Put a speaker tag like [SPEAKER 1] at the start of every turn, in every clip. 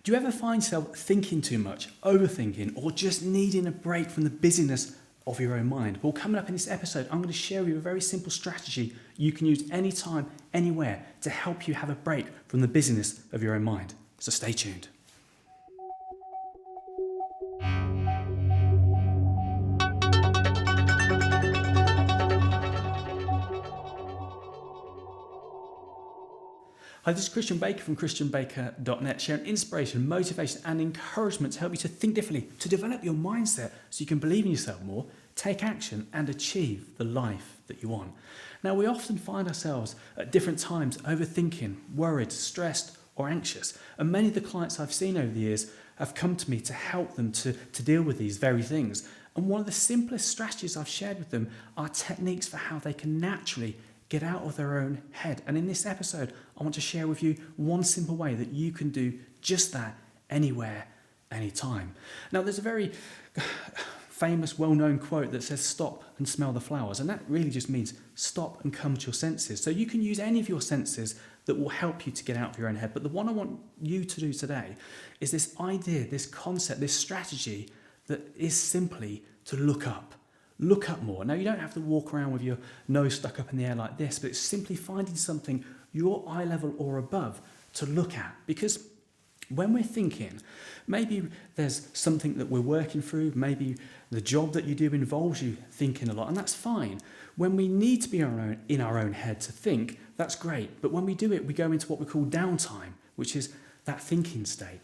[SPEAKER 1] Do you ever find yourself thinking too much, overthinking, or just needing a break from the busyness of your own mind? Well, coming up in this episode, I'm going to share with you a very simple strategy you can use anytime, anywhere to help you have a break from the busyness of your own mind. So stay tuned. Hi, this is Christian Baker from christianbaker.net, sharing inspiration, motivation and encouragement to help you to think differently, to develop your mindset so you can believe in yourself more, take action and achieve the life that you want. Now, we often find ourselves at different times overthinking, worried, stressed or anxious. And many of the clients I've seen over the years have come to me to help them to deal with these very things. And one of the simplest strategies I've shared with them are techniques for how they can naturally get out of their own head. And in this episode, I want to share with you one simple way that you can do just that anywhere, anytime. Now, there's a very famous, well-known quote that says, "Stop and smell the flowers." And that really just means stop and come to your senses. So you can use any of your senses that will help you to get out of your own head. But the one I want you to do today is this idea, this concept, this strategy that is simply to look up. Look up more. Now, you don't have to walk around with your nose stuck up in the air like this, but it's simply finding something your eye level or above to look at. Because when we're thinking, maybe there's something that we're working through, maybe the job that you do involves you thinking a lot, and that's fine. When we need to be in our own head to think, that's great. But when we do it, we go into what we call downtime, which is that thinking state.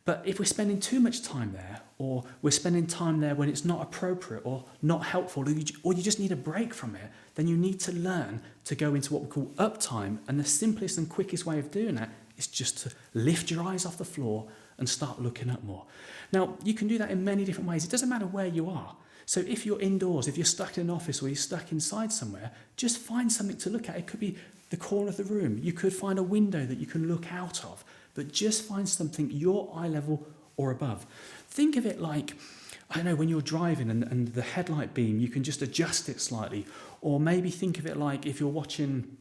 [SPEAKER 1] But if we're spending too much time there, or we're spending time there when it's not appropriate or not helpful, or you just need a break from it, then you need to learn to go into what we call uptime. And the simplest and quickest way of doing that is just to lift your eyes off the floor and start looking up more. Now, you can do that in many different ways. It doesn't matter where you are. So if you're indoors, if you're stuck in an office or you're stuck inside somewhere, just find something to look at. It could be the corner of the room. You could find a window that you can look out of. But just find something your eye level or above. Think of it like, I don't know, when you're driving and the headlight beam, you can just adjust it slightly. Or maybe think of it like if you're watching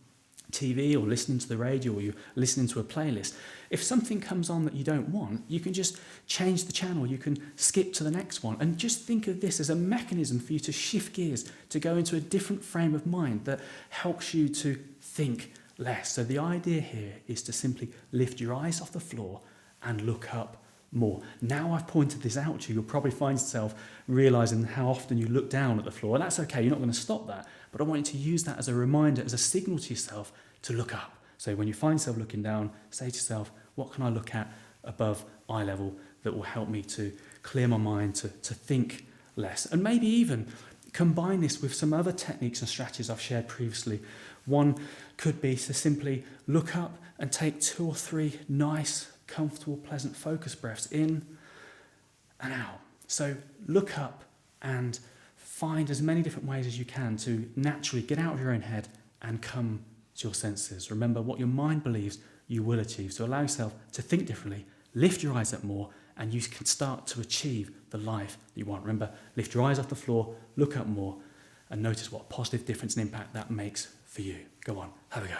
[SPEAKER 1] TV or listening to the radio or you're listening to a playlist. If something comes on that you don't want, you can just change the channel. You can skip to the next one. And just think of this as a mechanism for you to shift gears, to go into a different frame of mind that helps you to think less. So the idea here is to simply lift your eyes off the floor and look up more. Now I've pointed this out to you, you'll probably find yourself realising how often you look down at the floor. And that's okay, you're not going to stop that. But I want you to use that as a reminder, as a signal to yourself to look up. So when you find yourself looking down, say to yourself, what can I look at above eye level that will help me to clear my mind, to think less? And maybe even combine this with some other techniques and strategies I've shared previously. One could be to simply look up and take 2 or 3 nice, comfortable, pleasant focus breaths in and out. So look up and find as many different ways as you can to naturally get out of your own head and come to your senses. Remember, what your mind believes you will achieve. So allow yourself to think differently, lift your eyes up more, and you can start to achieve the life that you want. Remember, lift your eyes off the floor, look up more, and notice what a positive difference and impact that makes for you. Go on, have a go.